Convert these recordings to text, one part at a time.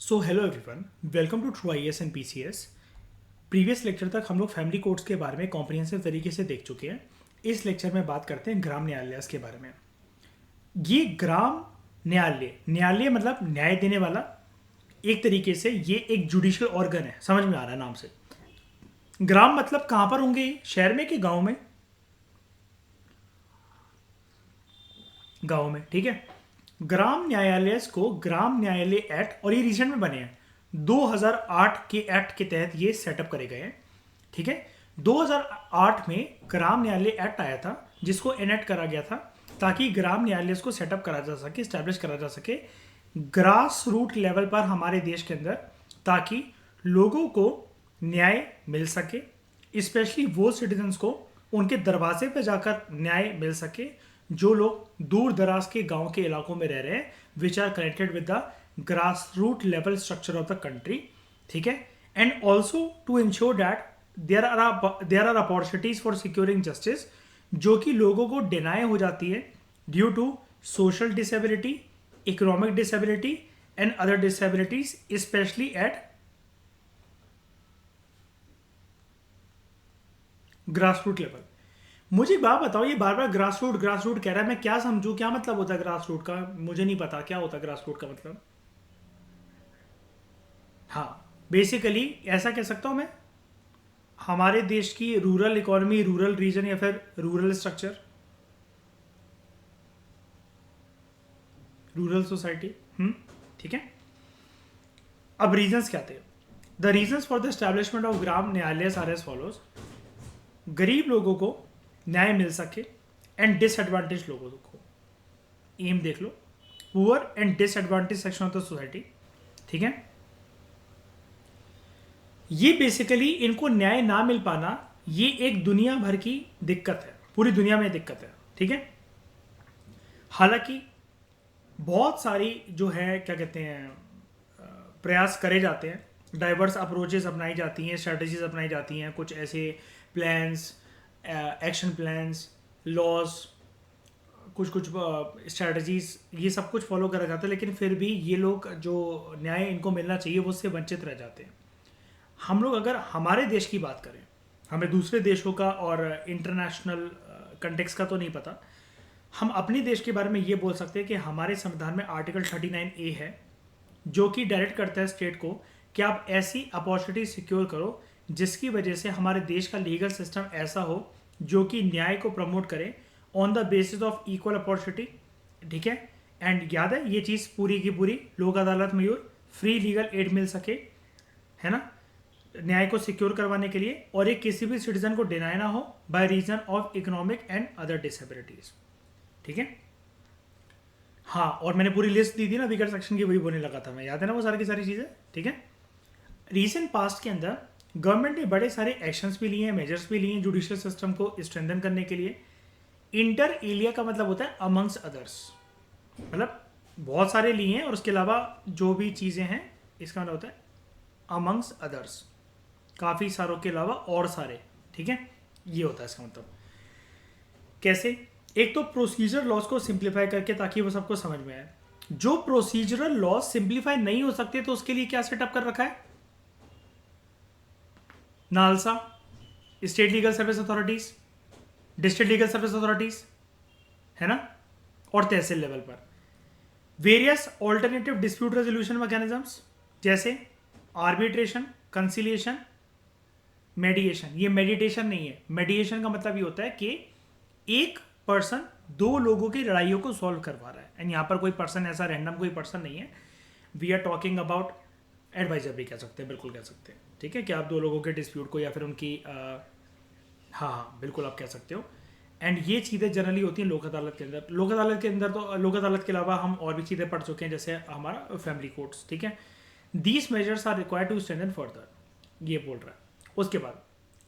So hello everyone, welcome to true IAS and PCS. Previous lecture तक हम लोग family courts के बारे में कॉम्प्रिहेंसिव तरीके से देख चुके हैं। इस लेक्चर में बात करते हैं ग्राम न्यायालय के बारे में। ये ग्राम न्यायालय, न्यायालय मतलब न्याय देने वाला, एक तरीके से ये एक जुडिशियल ऑर्गन है। समझ में आ रहा है नाम से। ग्राम मतलब कहाँ पर होंगे, शहर में कि गाँव में? गाँव में, ठीक है। ग्राम न्यायालय को ग्राम न्यायालय एक्ट, और ये रिसेंट में बने हैं, 2008 के एक्ट के तहत ये सेटअप करे गए हैं, ठीक है। 2008 में ग्राम न्यायालय एक्ट आया था जिसको एनेक्ट करा गया था ताकि ग्राम न्यायालय को सेटअप करा जा सके, स्टैब्लिश करा जा सके ग्रास रूट लेवल पर हमारे देश के अंदर, ताकि लोगों को न्याय मिल सके, स्पेशली वो सिटीजन्स को उनके दरवाजे पर जाकर न्याय मिल सके जो लोग दूर दराज के गांव के इलाकों में रह रहे हैं, which are connected with the grass root level structure of the country, ठीक है। And also to ensure that there are opportunities for securing justice, जो कि लोगों को डिनाई हो जाती है due to social disability, economic disability and other disabilities, specially at grass root level. मुझे एक बात बताओ, ये बार बार ग्रास रूट कह रहा है, मैं क्या समझूं, क्या मतलब होता है ग्रास रूट का? मुझे नहीं पता क्या होता है ग्रास रूट का मतलब। हाँ, बेसिकली ऐसा कह सकता हूं मैं, हमारे देश की रूरल इकोनॉमी, रूरल रीजन या फिर रूरल स्ट्रक्चर, रूरल सोसाइटी। ठीक है। अब रीजंस क्या थे? The reasons for the establishment of Gram Nyayalaya are as follows. गरीब लोगों को न्याय मिल सके एंड डिसएडवांटेज लोगों को, एम देख लो, poor and disadvantage section of the society, ठीक है। ये बेसिकली इनको न्याय ना मिल पाना, ये एक दुनिया भर की दिक्कत है, पूरी दुनिया में दिक्कत है, ठीक है। हालांकि बहुत सारी जो है क्या कहते हैं प्रयास करे जाते हैं, डाइवर्स अप्रोचेस अपनाई जाती हैं, स्ट्रेटजीज अपनाई जाती हैं, कुछ ऐसे प्लान्स, एक्शन प्लान्स, लॉज, कुछ कुछ स्ट्रेटजीज, ये सब कुछ फॉलो करा जाता है, लेकिन फिर भी ये लोग जो न्याय इनको मिलना चाहिए वो उससे वंचित रह जाते हैं। हम लोग अगर हमारे देश की बात करें, हमें दूसरे देशों का और इंटरनेशनल कंटेक्स का तो नहीं पता, हम अपने देश के बारे में ये बोल सकते हैं कि हमारे संविधान में आर्टिकल 39A है, जो कि डायरेक्ट करता है स्टेट को कि आप ऐसी अपॉर्चुनिटी सिक्योर करो जिसकी वजह से हमारे देश का लीगल सिस्टम ऐसा हो जो कि न्याय को प्रमोट करे on the basis of equal opportunity, ठीक है। एंड याद है ये चीज़ पूरी की पूरी लोक अदालत में फ्री लीगल एड मिल सके, है ना, न्याय को सिक्योर करवाने के लिए, और ये किसी भी सिटीजन को डिनाई ना हो by reason of economic and other disabilities, ठीक है। हाँ, और मैंने पूरी लिस्ट दी थी ना विगर सेक्शन की, वही बोलने लगा था मैं, याद है ना वो सारी की सारी चीज़ें, ठीक है। रीसेंट पास्ट के अंदर गवर्नमेंट ने बड़े सारे एक्शंस भी लिए हैं, मेजर्स भी लिए हैं जुडिशियल सिस्टम को स्ट्रेंथन करने के लिए। इंटर एलिया का मतलब होता है अमंग्स अदर्स, मतलब बहुत सारे लिए हैं और उसके अलावा जो भी चीज़ें हैं, इसका मतलब होता है अमंग्स अदर्स, काफ़ी सारों के अलावा और सारे, ठीक है, ये होता है इसका मतलब। कैसे? एक तो प्रोसीजर लॉज को सिंप्लीफाई करके, ताकि वो सबको समझ में आए। जो प्रोसीजरल लॉज सिंप्लीफाई नहीं हो सकते तो उसके लिए क्या सेटअप कर रखा है? NALSA, state legal service authorities, district legal service authorities, है ना, और तहसील लेवल पर various alternative dispute resolution mechanisms, जैसे आर्बिट्रेशन, कंसिलिएशन, मेडिएशन। ये मेडिटेशन नहीं है, मेडिएशन का मतलब ये होता है कि एक पर्सन दो लोगों की लड़ाइयों को सॉल्व करवा रहा है, एंड यहाँ पर कोई पर्सन ऐसा रैंडम कोई पर्सन नहीं है, we are talking about advisor भी कह सकते हैं, बिल्कुल कह सकते हैं, ठीक है, कि आप दो लोगों के डिस्प्यूट को या फिर उनकी हाँ हाँ बिल्कुल आप कह सकते हो। एंड ये चीज़ें जनरली होती हैं लोक अदालत के अंदर। लोक अदालत के अंदर तो लोक अदालत के अलावा हम और भी चीज़ें पढ़ चुके हैं, जैसे हमारा फैमिली कोर्ट्स, ठीक है। These measures are required to strengthen further, ये बोल रहा है। उसके बाद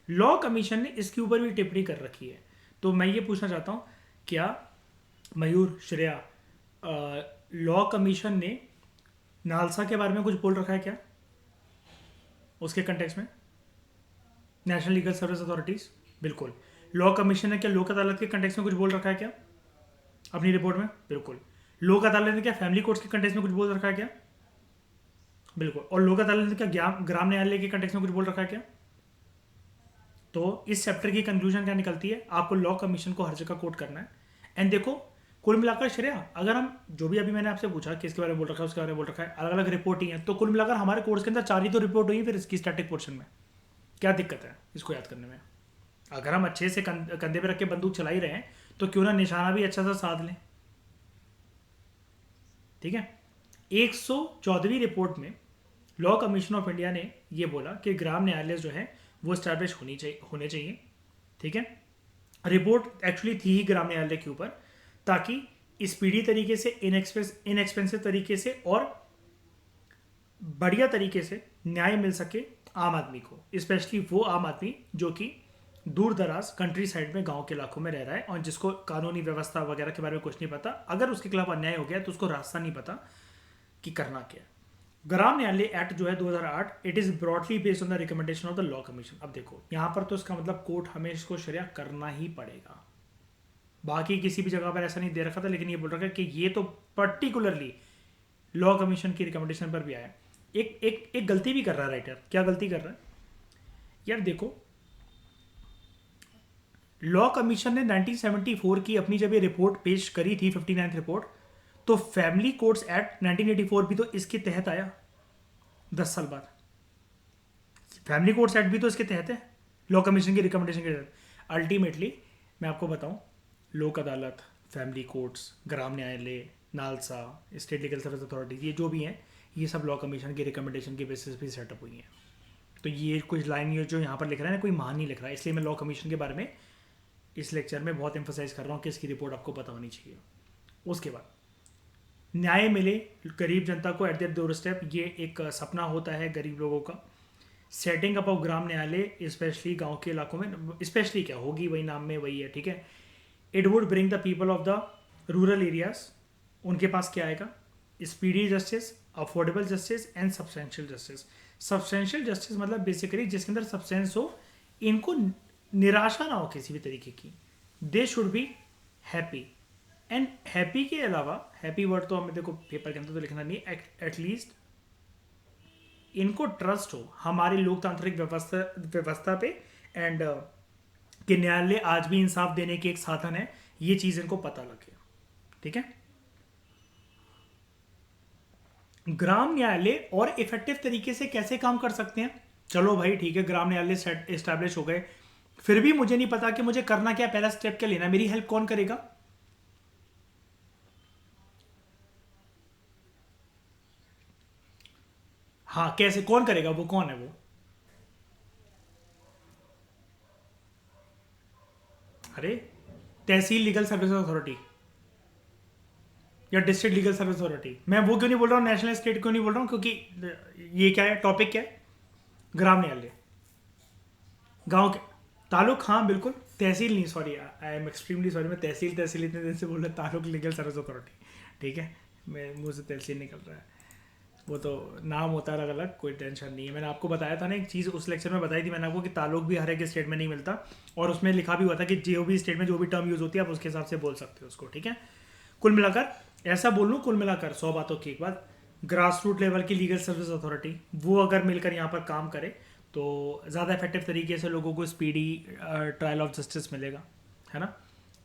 लॉ कमीशन ने इसके ऊपर भी टिप्पणी कर रखी है। तो मैं ये पूछना चाहता हूँ, क्या मयूर, श्रेया, लॉ कमीशन ने नालसा के बारे में कुछ बोल रखा है क्या उसके कंटेक्स्ट में? नेशनल लीगल सर्विस अथॉरिटीज, बिल्कुल। लॉ कमीशन ने क्या लोक अदालत के कंटेक्स्ट में कुछ बोल रखा है क्या अपनी रिपोर्ट में? बिल्कुल। लोक अदालत ने क्या फैमिली कोर्ट्स के कंटेक्स्ट में कुछ बोल रखा है क्या? बिल्कुल। और लोक अदालत ने क्या ग्राम न्यायालय के कंटेक्स्ट में कुछ बोल रखा है क्या? तो इस चैप्टर की कंक्लूजन क्या निकलती है? आपको लॉ कमीशन को हर जगह कोट करना है। एंड देखो, कुल मिलाकर श्रेया, अगर हम जो भी अभी मैंने आपसे पूछा किसके बारे में बोल रखा है, उसके बारे में बोल रखा है, अलग अलग रिपोर्ट ही है, तो कुल मिलाकर हमारे कोर्स के अंदर 4 ही तो रिपोर्ट हुई फिर इसकी स्टैटिक पोर्शन में। क्या दिक्कत है इसको याद करने में? अगर हम अच्छे से कंधे पे रख के बंदूक चला ही रहे हैं तो क्यों ना निशाना भी अच्छा सा साध लें। ठीक है। 114वीं रिपोर्ट में लॉ कमीशन ऑफ इंडिया ने यह बोला कि ग्राम न्यायालय जो है वो स्टैब्लिश होने चाहिए। ठीक है। रिपोर्ट एक्चुअली थी ही ग्राम न्यायालय के ऊपर, ताकि स्पीडी तरीके से, इनएक्सपेंसिव तरीके से और बढ़िया तरीके से न्याय मिल सके आम आदमी को, स्पेशली वो आम आदमी जो कि दूर दराज कंट्री साइड में, गांव के इलाकों में रह रहा है और जिसको कानूनी व्यवस्था वगैरह के बारे में कुछ नहीं पता। अगर उसके खिलाफ अन्याय हो गया तो उसको रास्ता नहीं पता कि करना क्या है। ग्राम न्यायालय एक्ट जो है 2008, it is broadly based on the recommendation of the law commission. अब देखो यहाँ पर तो इसका मतलब कोर्ट हमें इसको शरिया करना ही पड़ेगा। बाकी किसी भी जगह पर ऐसा नहीं दे रखा था, लेकिन ये बोल रखा है कि ये तो पर्टिकुलरली लॉ कमीशन की रिकमेंडेशन पर भी आया। एक गलती भी कर रहा है राइटर। क्या गलती कर रहा है यार? देखो, लॉ कमीशन ने 1974 की अपनी जब ये रिपोर्ट पेश करी थी, 59th रिपोर्ट, तो फैमिली कोर्ट्स एक्ट 1984 भी तो इसके तहत आया 10 साल बाद। फैमिली कोर्ट्स एक्ट भी तो इसके तहत है, लॉ कमीशन की रिकमेंडेशन के तहत। अल्टीमेटली मैं आपको बताऊं, लोक अदालत, फैमिली कोर्ट्स, ग्राम न्यायालय, NALSA, state legal service authority, ये जो भी हैं, ये सब लॉ कमीशन की रिकमेंडेशन के बेसिस पे सेटअप हुई हैं। तो ये कुछ लाइन ये जो यहाँ पर लिख रहा है ना, कोई मान नहीं लिख रहा है, इसलिए मैं लॉ कमीशन के बारे में इस लेक्चर में बहुत एम्फोसाइज कर रहा हूँ कि इसकी रिपोर्ट आपको पता होनी चाहिए। उसके बाद न्याय मिले गरीब जनता को एट देयर डोर स्टेप, ये एक सपना होता है गरीब लोगों का। सेटिंग अप ऑफ ग्राम न्यायालय स्पेशली गांव के इलाकों में, स्पेशली क्या होगी, वही नाम में वही है। ठीक है। It would bring the people of the rural areas, उनके पास क्या आएगा? Speedy justice, affordable justice and substantial justice. Substantial justice मतलब बेसिकली जिसके अंदर सब्सटेंस हो, इनको निराशा ना हो किसी भी तरीके की। They should be happy. And happy के अलावा, हैप्पी वर्ड तो हमें देखो पेपर के अंदर तो लिखना नहीं, एटलीस्ट इनको ट्रस्ट हो हमारी लोकतांत्रिक व्यवस्था पे, एंड कि न्यायालय आज भी इंसाफ देने की एक साधन है, ये चीज इनको पता लगे। ठीक है। ग्राम न्यायालय और इफेक्टिव तरीके से कैसे काम कर सकते हैं? चलो भाई ठीक है, ग्राम न्यायालय एस्टैब्लिश हो गए, फिर भी मुझे नहीं पता कि मुझे करना क्या, पहला स्टेप क्या लेना, मेरी हेल्प कौन करेगा? हाँ, कैसे, कौन करेगा? वो कौन है? वो अरे, तहसील लीगल सर्विस अथॉरिटी या डिस्ट्रिक्ट लीगल सर्विस अथॉरिटी। मैं वो क्यों नहीं बोल रहा हूँ, नेशनल स्टेट क्यों नहीं बोल रहा हूँ? क्योंकि ये क्या है, टॉपिक क्या है? ग्राम न्यायालय, गांव के तालुक। हाँ बिल्कुल, तहसील नहीं, sorry, I am extremely sorry, मैं तहसील इतने दिन से बोल रहा, तालुक लीगल सर्विस अथॉरिटी। ठीक है, मैं मुंह से तहसील निकल रहा है, वो तो नाम होता है अलग अलग, कोई टेंशन नहीं है। मैंने आपको बताया था ना एक चीज़, उस लेक्चर में बताई थी मैंने आपको कि ताल्लुक भी हर एक स्टेट में नहीं मिलता, और उसमें लिखा भी हुआ था कि जो भी स्टेट में जो भी टर्म यूज़ होती है आप उसके हिसाब से बोल सकते हो उसको। ठीक है। कुल मिलाकर ऐसा बोल लूँ, कुल मिलाकर 100 बातों की एक बात, ग्रास रूट लेवल की लीगल सर्विस अथॉरिटी वो अगर मिलकर यहाँ पर काम करे तो ज़्यादा इफेक्टिव तरीके से लोगों को स्पीडी ट्रायल ऑफ जस्टिस मिलेगा, है ना।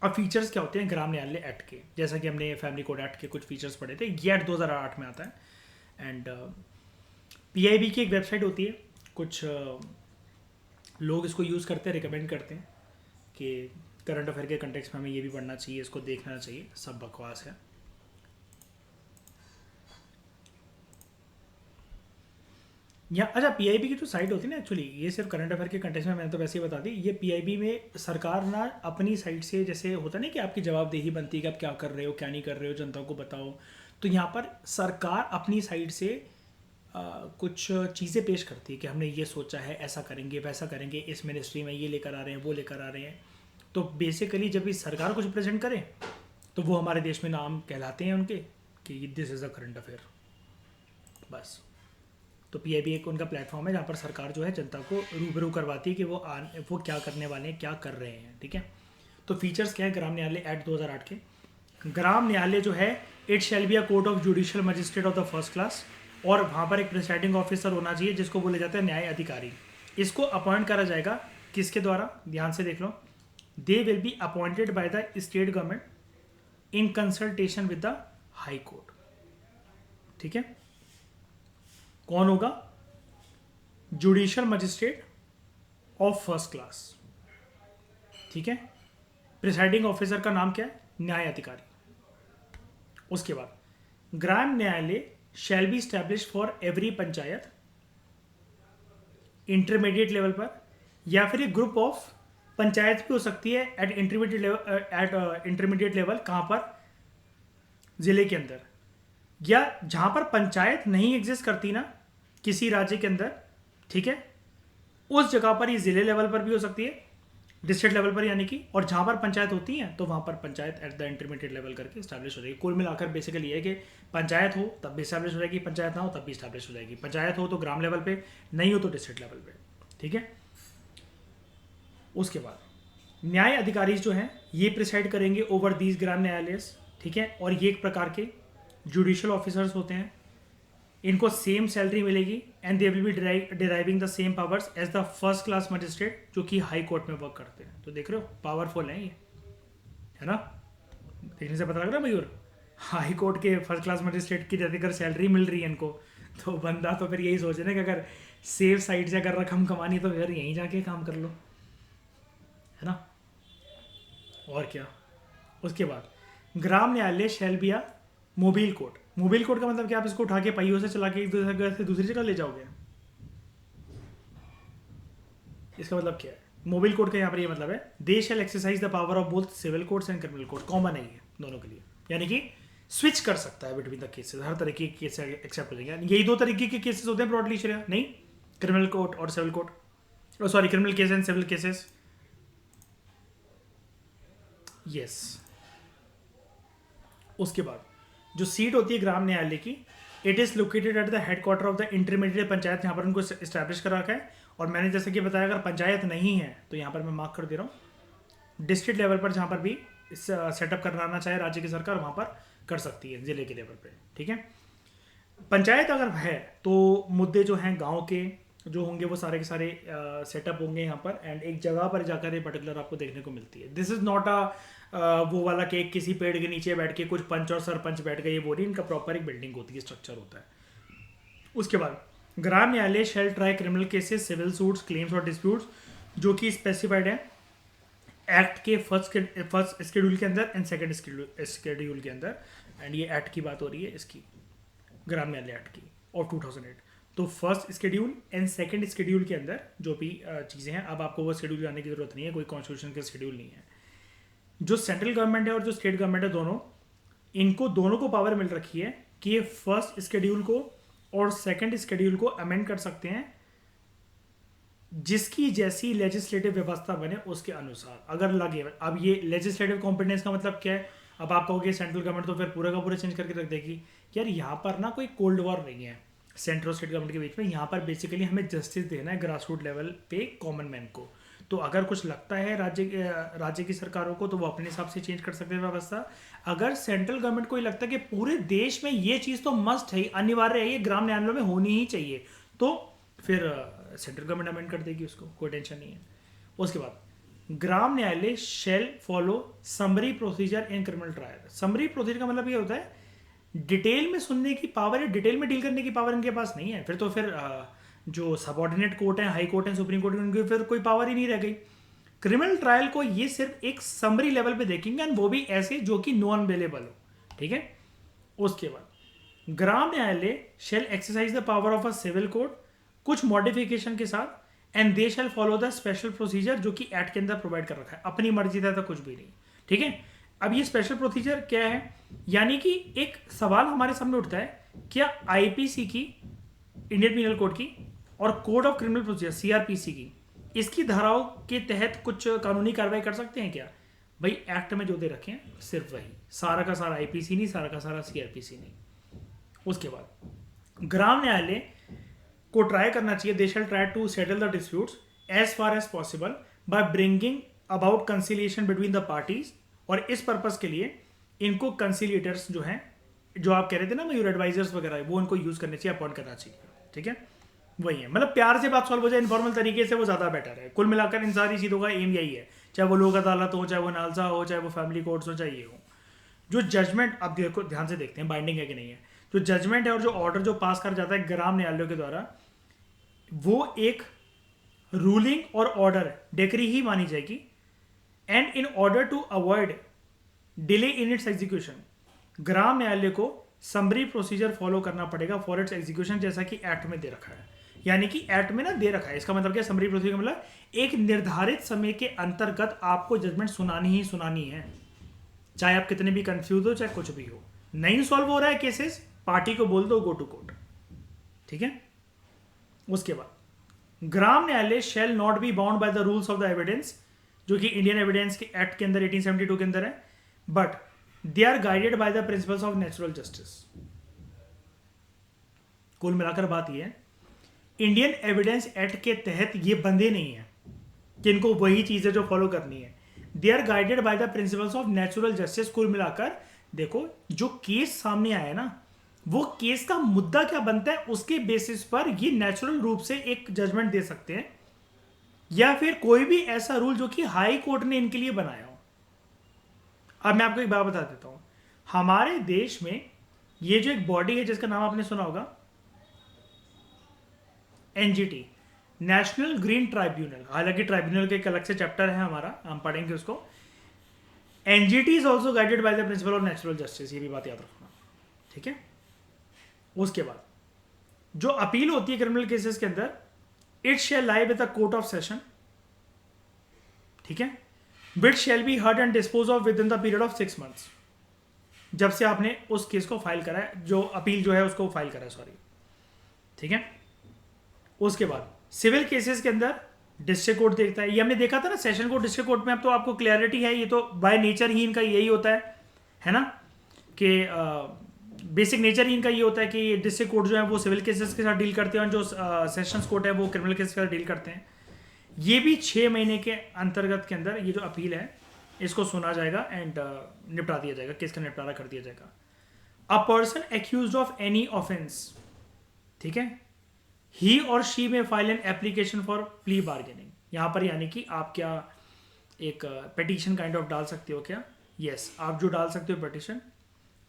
अब फीचर्स क्या होते हैं ग्राम न्यायालय एक्ट के? जैसा कि हमने फैमिली कोड एक्ट के कुछ फीचर्स पढ़े थे, ये एक्ट 2008 में आता है। एंड पीआईबी की एक वेबसाइट होती है, कुछ लोग इसको यूज़ करते हैं, रिकमेंड करते हैं कि करंट अफेयर के कंटेक्स्ट में हमें ये भी पढ़ना चाहिए, इसको देखना चाहिए, सब बकवास है। या अच्छा, पीआईबी की जो साइट होती है ना, एक्चुअली ये सिर्फ करंट अफेयर के कंटेक्स्ट में, मैंने तो वैसे ही बता दी, ये पीआईबी में सरकार ना अपनी साइट से, जैसे होता नहीं कि आपकी जवाबदेही बनती है कि आप क्या कर रहे हो क्या नहीं कर रहे हो, जनता को बताओ, तो यहाँ पर सरकार अपनी साइड से कुछ चीज़ें पेश करती है कि हमने ये सोचा है, ऐसा करेंगे वैसा करेंगे, इस मिनिस्ट्री में ये लेकर आ रहे हैं वो लेकर आ रहे हैं। तो बेसिकली जब भी सरकार कुछ प्रेजेंट करे तो वो हमारे देश में नाम कहलाते हैं उनके कि this is a current affair, बस। तो पीआईबी एक उनका प्लेटफॉर्म है जहाँ पर सरकार जो है जनता को रूबरू करवाती है कि वो क्या करने वाले हैं, क्या कर रहे हैं। ठीक है। तो फीचर्स क्या है ग्राम न्यायालय एक्ट 2008 के? ग्राम न्यायालय जो है, it shall be a court of judicial magistrate of the first class और वहाँ पर एक प्रिसाइडिंग ऑफिसर होना चाहिए जिसको बोले जाता है न्याय अधिकारी। इसको अपॉइंट करा जाएगा किसके द्वारा, ध्यान से देख लो, they will be appointed by the state government in consultation with the high court. ठीक है, कौन होगा, judicial magistrate of first class. ठीक है, प्रिसाइडिंग ऑफिसर का नाम क्या है, न्याय अधिकारी। उसके बाद ग्राम न्यायालय shall be establish for every panchayat intermediate level पर, या फिर एक ग्रुप ऑफ पंचायत भी हो सकती है एट इंटरमीडिएट लेवल, कहां पर, जिले के अंदर, या जहां पर पंचायत नहीं एग्जिस्ट करती ना किसी राज्य के अंदर, ठीक है, उस जगह पर ये जिले लेवल पर भी हो सकती है, डिस्ट्रिक्ट लेवल पर यानी कि, और जहां पर पंचायत होती है तो वहां पर panchayat at the intermediate level करके स्टैब्लिश हो जाएगी। कुल मिलाकर बेसिकली ये है कि पंचायत हो तब भी स्टैब्लिश हो जाएगी, पंचायत ना हो तब भी स्टैब्लिश हो जाएगी, पंचायत हो तो ग्राम लेवल पे, नहीं हो तो डिस्ट्रिक्ट लेवल पे। ठीक है, उसके बाद न्याय अधिकारी जो हैं ये प्रिसाइड करेंगे ओवर दीज ग्राम न्यायालय। ठीक है, और ये एक प्रकार के जुडिशियल ऑफिसर्स होते हैं, इनको सेम सैलरी मिलेगी and they will be deriving the same powers as the first class magistrate जो कि हाई कोर्ट में वर्क करते हैं। तो देख रहे हो पावरफुल है ये, है ना, देखने से पता लग रहा है मयूर, हाई कोर्ट के फर्स्ट क्लास मजिस्ट्रेट की अगर सैलरी मिल रही है इनको, तो बंदा तो फिर यही सोचे ना कि अगर सेफ साइड से अगर रकम कमानी तो फिर यहीं जाके काम कर लो, है ना। और क्या, उसके बाद ग्राम न्यायालय shall be a mobile court. Mobile court का मतलब क्या, आप इसको उठा के पहियों से चला के एक जगह से दूसरी जगह ले जाओगे, इसका मतलब क्या है, मोबाइल कोर्ट का यहाँ पर ये मतलब है they shall exercise the power of both civil courts and criminal court. Common है ये दोनों के लिए, यानी कि स्विच कर सकता है बिटवीन द केसेस, हर तरीके के केस एक्सेप्ट हो जाएंगे। यही दो तरीके के केसेस होते हैं ब्रॉडली शरिया, नहीं, क्रिमिनल कोर्ट और civil court, sorry criminal case and civil cases. Yes, उसके बाद जो सीट होती है ग्राम न्यायालय की, it is located at the headquarter of the intermediate panchayat, यहाँ पर उनको इस्टेब्लिश कर रखा है। और मैंने जैसे कि बताया अगर पंचायत नहीं है तो यहाँ पर मैं मार्क कर दे रहा हूँ, डिस्ट्रिक्ट लेवल पर जहाँ पर भी सेटअप कराना चाहे राज्य की सरकार वहाँ पर कर सकती है, जिले के लेवल पे। ठीक है, पंचायत अगर है तो मुद्दे जो हैं गांव के जो होंगे वो सारे के सारे सेटअप होंगे यहाँ पर, एंड एक जगह पर जाकर ये पर्टिकुलर आपको देखने को मिलती है। दिस इज नॉट वो वाला कि किसी पेड़ के नीचे बैठ के कुछ पंच और सरपंच बैठ गए, ये वो नहीं, इनका प्रॉपर एक बिल्डिंग होती है, स्ट्रक्चर होता है। उसके बाद ग्राम न्यायालय shall try criminal cases, civil suits, claims और डिस्प्यूट्स जो कि स्पेसिफाइड है एक्ट के फर्स्ट शेड्यूल के अंदर एंड सेकंड शेड्यूल के अंदर, एंड ये एक्ट की बात हो रही है इसकी, ग्राम न्यायालय एक्ट की और 2008। तो first schedule and second schedule के अंदर जो भी चीज़ें हैं, अब आपको वो शेड्यूल जाने की जरूरत नहीं है, कोई कॉन्स्टिट्यूशन का शेड्यूल नहीं है। जो सेंट्रल गवर्नमेंट है और जो स्टेट गवर्नमेंट है दोनों, इनको दोनों को पावर मिल रखी है कि ये फर्स्ट शेड्यूल को और सेकंड शेड्यूल को अमेंड कर सकते हैं जिसकी जैसी लेजिस्लेटिव व्यवस्था बने उसके अनुसार अगर लगे। अब ये लेजिस्लेटिव कॉम्पिटेंस का मतलब क्या है, अब आप कहोगे सेंट्रल गवर्नमेंट तो फिर पूरा का पूरा चेंज करके रख देगी। यार यहाँ पर ना कोई कोल्ड वॉर नहीं है सेंट्रल स्टेट गवर्नमेंट के बीच में, यहाँ पर बेसिकली हमें जस्टिस देना है ग्रास रूट लेवल पे कॉमन मैन को। तो अगर कुछ लगता है राज्य की सरकारों को तो वो अपने हिसाब से चेंज कर सकते हैं व्यवस्था। अगर सेंट्रल गवर्नमेंट को लगता है कि पूरे देश में ये चीज़ तो मस्ट है, अनिवार्य है, ये ग्राम न्यायालयों में होनी ही चाहिए, तो फिर सेंट्रल गवर्नमेंट अमेंड कर देगी उसको, कोई टेंशन नहीं है। उसके बाद ग्राम न्यायालय shall follow summary procedure in criminal trial. Summary procedure का मतलब ये होता है डिटेल में सुनने की पावर या डिटेल में डील करने की पावर इनके पास नहीं है, फिर तो फिर जो सबऑर्डिनेट कोर्ट है, हाई कोर्ट है, सुप्रीम कोर्ट है, उनकी फिर कोई पावर ही नहीं रह गई। क्रिमिनल ट्रायल को ये सिर्फ एक समरी लेवल पे देखेंगे एंड वो भी ऐसे जो कि नॉन अवेलेबल हो। ठीक है, उसके बाद ग्राम न्यायालय shall exercise the power of a civil court कुछ मॉडिफिकेशन के साथ, and they shall follow the special procedure जो कि एक्ट के अंदर प्रोवाइड कर रखा है, अपनी मर्जी था तो कुछ भी नहीं। ठीक है, अब ये स्पेशल प्रोसीजर क्या है, यानी कि एक सवाल हमारे सामने उठता है, क्या आईपीसी की, इंडियन पीनल कोड की, और code of criminal procedure CrPC की, इसकी धाराओं के तहत कुछ कानूनी कार्रवाई कर सकते हैं क्या? भाई एक्ट में जो दे रखे हैं सिर्फ वही, सारा का सारा आईपीसी नहीं, सारा का सारा सीआरपीसी नहीं। उसके बाद ग्राम न्यायालय को ट्राई करना चाहिए, they shall try to settle the disputes as far as possible by bringing about conciliation between the parties, और इस पर्पस के लिए इनको कंसिलिएटर्स जो हैं जो आप कह रहे थे ना मयूर, एडवाइजर्स वगैरह, वो उनको यूज़ करने चाहिए, अपॉइंट करना चाहिए, ठीक है। वही है, मतलब प्यार से बात सॉल्व हो जाए इनफॉर्मल तरीके से, वो ज़्यादा बेटर है। कुल मिलाकर इन सारी चीज़ों का एम यही है, चाहे वो लोक अदालत हो, चाहे वो नालसा हो, चाहे वो फैमिली कोर्ट्स हो, चाहे ये हो। जो जजमेंट, अब देखो ध्यान से देखते हैं बाइंडिंग है कि नहीं है। जो जजमेंट है और जो ऑर्डर जो पास कर जाता है ग्राम न्यायालयों के द्वारा, वो एक रूलिंग और ऑर्डर डिक्री ही मानी जाएगी। And in order to avoid delay in its execution, Gram Nyayalaya को समरी प्रोसीजर फॉलो करना पड़ेगा फॉर इट्स एग्जीक्यूशन, जैसा कि एक्ट में दे रखा है। यानी कि एक्ट में ना दे रखा है, इसका मतलब क्या, समरी प्रोसीजर मतलब एक निर्धारित समय के अंतर्गत आपको जजमेंट सुनानी ही सुनानी है, चाहे आप कितने भी कंफ्यूज हो, चाहे कुछ भी हो। नहीं सॉल्व हो रहा है केसेस, पार्टी को बोल दो गो टू कोर्ट, ठीक है। उसके बाद ग्राम न्यायालय shall not be bound by the rules of the evidence, जो कि इंडियन एविडेंस के एक्ट के अंदर 1872 के अंदर है, but they are guided by the principles of natural justice. कुल मिलाकर बात यह है, इंडियन एविडेंस एक्ट के तहत ये बंधे नहीं है कि इनको वही चीजें जो फॉलो करनी है, they are guided by the principles of natural justice. कुल मिलाकर देखो, जो केस सामने आया ना, वो केस का मुद्दा क्या बनता है, उसके बेसिस पर ये नेचुरल रूप से एक जजमेंट दे सकते हैं, या फिर कोई भी ऐसा रूल जो कि हाई कोर्ट ने इनके लिए बनाया हो। अब मैं आपको एक बात बता देता हूं, हमारे देश में ये जो एक बॉडी है जिसका नाम आपने सुना होगा, एनजीटी, नेशनल ग्रीन ट्राइब्यूनल। हालांकि ट्राइब्यूनल के एक अलग से चैप्टर है हमारा, हम पढ़ेंगे उसको। NGT is also guided by the principle of natural justice, ये भी बात याद रखना, ठीक है। उसके बाद जो अपील होती है क्रिमिनल केसेस के अंदर, it shall lie with the court of session, ठीक है, which shall be heard and dispose of with in the period of 6 months, जब से आपने उस केस को फाइल करा है, जो अपील जो है उसको फाइल करा है, सॉरी, ठीक है। उसके बाद सिविल केसेस के अंदर डिस्ट्रिक्ट कोर्ट देखता है, ये हमने देखा था ना सेशन कोर्ट डिस्ट्रिक्ट कोर्ट में। अब तो आपको क्लैरिटी है, ये तो बाय नेचर ही इनका यही होता है ना, कि बेसिक नेचर ही इनका ये होता है कि डिस्ट्रिक्ट कोर्ट जो है वो सिविल केसेस के साथ डील करते हैं, और जो सेशंस कोर्ट है वो क्रिमिनल केसेस के साथ डील करते हैं। ये भी 6 महीने के अंतर्गत के अंदर ये जो अपील है इसको सुना जाएगा एंड निपटा दिया जाएगा, केस का निपटारा कर दिया जाएगा। A person accused of any offence, ठीक है, ही और शी में file an application for plea bargaining. यहाँ पर यानी कि आप क्या एक पिटीशन काइंड ऑफ डाल सकते हो क्या, यस, आप जो डाल सकते हो पिटीशन,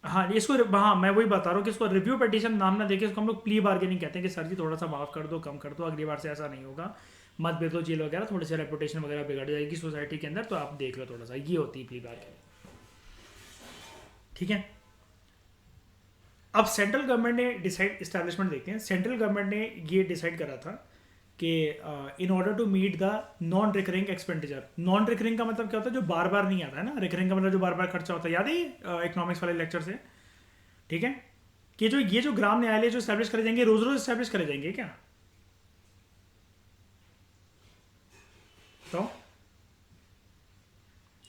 हाँ इसको, हाँ मैं वही बता रहा हूँ कि इसको रिव्यू पिटीशन नाम ना देके इसको हम लोग प्ली बार्गेनिंग कहते हैं, कि सर जी थोड़ा सा माफ कर दो, कम कर दो, अगली बार से ऐसा नहीं होगा, मत भेजो जेल वगैरह, थोड़ी सी रेपुटेशन वगैरह बिगड़ जाएगी सोसाइटी के अंदर, तो आप देख लो थोड़ा सा, ये होती है प्ली बार्गेनिंग, ठीक है। अब सेंट्रल गवर्नमेंट ने डिसाइड, इस्टेब्लिशमेंट देखते हैं, सेंट्रल गवर्नमेंट ने ये डिसाइड करा था कि in order to meet the non recurring expenditure. Non recurring का मतलब क्या होता है, जो बार बार नहीं आता है ना, रिकरिंग का मतलब जो बार बार खर्चा होता है, याद है इकोनॉमिक्स वाले लेक्चर से, ठीक है, कि जो ये जो ग्राम न्यायालय जो स्टैब्लिश करे जाएंगे, रोज रोज स्टैब्लिश करे जाएंगे क्या, तो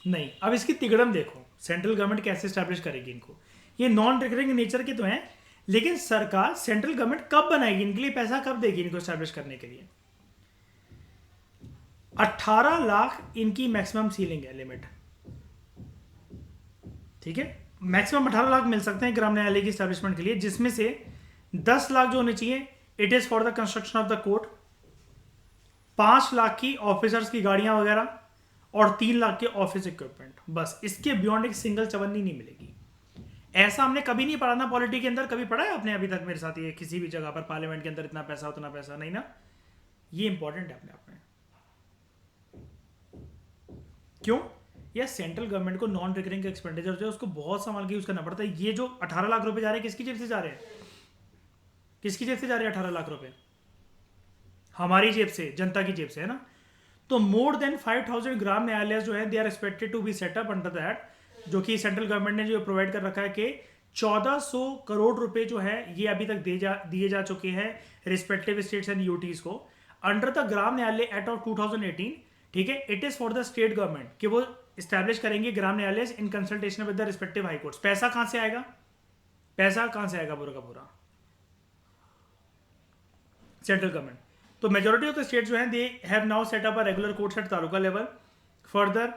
नहीं। अब इसकी तिगड़म देखो, सेंट्रल गवर्नमेंट कैसे स्टैब्लिश करेगी इनको, ये नॉन रिकरिंग नेचर के तो हैं, लेकिन सरकार, सेंट्रल गवर्नमेंट कब बनाएगी इनके लिए, पैसा कब देगी इनको स्टैब्लिश करने के लिए। 18 लाख इनकी मैक्सिमम सीलिंग है, लिमिट, ठीक है, मैक्सिमम 18 लाख मिल सकते हैं ग्राम न्यायालय की स्टैब्लिशमेंट के लिए, जिसमें से 10 लाख जो होने चाहिए it is for the construction of the court, 5 lakh की ऑफिसर्स की गाड़ियां वगैरह, और 3 लाख के ऑफिस इक्विपमेंट, बस। इसके बियॉन्ड एक सिंगल चवन्नी नहीं मिलेगी। ऐसा हमने कभी नहीं पढ़ा ना पॉलिटी के अंदर, कभी पढ़ा है आपने अभी तक मेरे साथ ये किसी भी जगह पर, पार्लियामेंट के अंदर इतना पैसा उतना पैसा, नहीं ना, ये इंपॉर्टेंट है अपने आप में। क्यों, या सेंट्रल गवर्नमेंट को नॉन रिकरिंग एक्सपेंडिचर जो है उसको बहुत संभाल के यूज करना पड़ता है। ये जो 18 लाख रुपए जा रहे हैं, किसकी जेब से जा रहे हैं, किसकी जेब से जा रहे हैं 18 लाख रुपए, हमारी जेब से, जनता की जेब से, है ना। तो मोर देन 5000 ग्राम न्यायालय जो है they are expected to be set up under that, जो कि सेंट्रल गवर्नमेंट ने जो प्रोवाइड कर रखा है कि 1400 करोड़ रुपए जो है ये अभी तक दिए जा चुके हैं रिस्पेक्टिव स्टेट्स एंड यूटीज को अंडर द ग्राम न्यायालय एक्ट ऑफ 2018, ठीक है। It is for the state government कि वो स्टैब्लिश करेंगे ग्राम न्यायालय इन consultation with the respective high courts. पैसा कहां से आएगा, पैसा कहां से आएगा पूरा का पूरा, सेंट्रल गवर्नमेंट। तो मेजोरिटी ऑफ द स्टेट जो है they have now set up a regular courts at taluka level. Further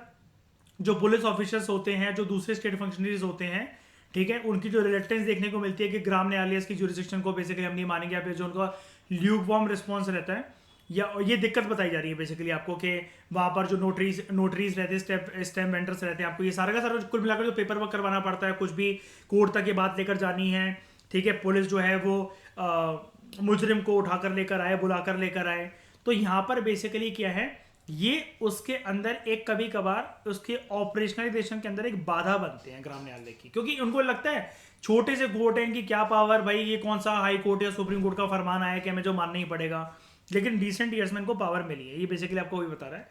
जो पुलिस ऑफिसर्स होते हैं, जो दूसरे स्टेट फंक्शनरीज होते हैं, ठीक है, उनकी जो रिलेक्टेंस देखने को मिलती है कि ग्राम न्यायालय की जुरिस्डिक्शन को बेसिकली हम नहीं मानेंगे, या फिर जो उनका ल्यूकवार्म रिस्पॉन्स रहता है, या ये दिक्कत बताई जा रही है बेसिकली आपको कि वहाँ पर जो नोटरीज रहते हैं, स्टैम्प वेंडर्स रहते हैं, आपको ये सारा का सारा कुल मिलाकर जो पेपर वर्क करवाना पड़ता है, कुछ भी कोर्ट तक ये बात लेकर जानी है, ठीक है, पुलिस जो है वो मुजरिम को उठाकर लेकर आए, बुलाकर लेकर आए, तो यहाँ पर बेसिकली क्या है, ये उसके अंदर एक कभी कभार उसके ऑपरेशनलाइजेशन के अंदर एक बाधा बनते हैं ग्राम न्यायालय की, क्योंकि उनको लगता है छोटे से कोर्ट है, इनकी क्या पावर, भाई ये कौन सा हाई कोर्ट या सुप्रीम कोर्ट का फरमान आया कि हमें जो मानना ही पड़ेगा, लेकिन रिसेंट ईयर्स में इनको पावर मिली है, ये बेसिकली आपको वही बता रहा है।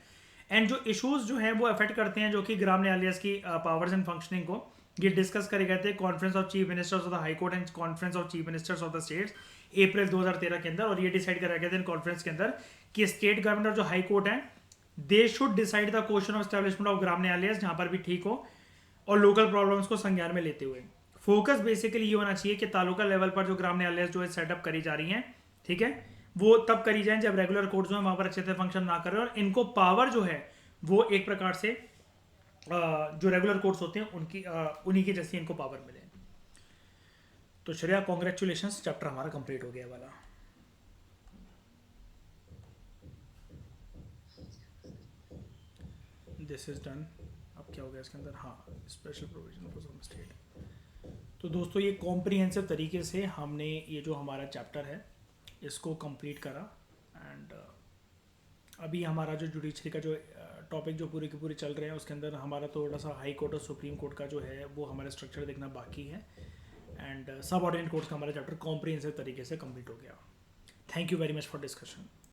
एंड जो इश्यूज जो हैं वो अफेक्ट करते हैं जो कि ग्राम न्यायालय की पावर्स एंड फंक्शनिंग को, ये डिस्कस करे गए थे conference of chief ministers of the high court and conference of chief ministers of the states April 2013 के अंदर, और ये डिसाइड करा गया था इन कॉन्फ्रेंस के अंदर कि स्टेट गवर्नमेंट और जो हाई कोर्ट है they should decide the question of establishment of Gram Nyayalaya जहां पर भी ठीक हो, और लोकल प्रॉब्लम्स को संज्ञान में लेते हुए फोकस बेसिकली ये होना चाहिए कि तालुका लेवल पर जो ग्राम न्यायालय जो है सेटअप करी जा रही हैं, ठीक है, वो तब करी जाए जब रेगुलर कोर्ट जो है वहां पर अच्छे से फंक्शन ना करें, और इनको पावर जो है वो एक प्रकार से जो रेगुलर कोर्ट्स होते हैं उनकी उन्हीं की जैसी इनको पावर मिले। तो श्रेया कॉन्ग्रेचुलेशंस, चैप्टर हमारा कंप्लीट हो गया वाला। This is done. अब क्या हो गया इसके अंदर, हाँ, special provision for some state. तो दोस्तों ये कॉम्प्रिहेंसिव तरीके से हमने ये जो हमारा चैप्टर है इसको कंप्लीट करा, एंड अभी हमारा जो जुडिशरी का जो टॉपिक जो पूरे के पूरे चल रहे हैं उसके अंदर हमारा थोड़ा सा हाई कोर्ट और सुप्रीम कोर्ट का जो है वो हमारा स्ट्रक्चर देखना बाकी है, एंड सब ऑर्डिनेट कोर्ट्स का हमारा चैप्टर कॉम्प्रिहेंसिव तरीके से कंप्लीट हो गया। Thank you very much for discussion.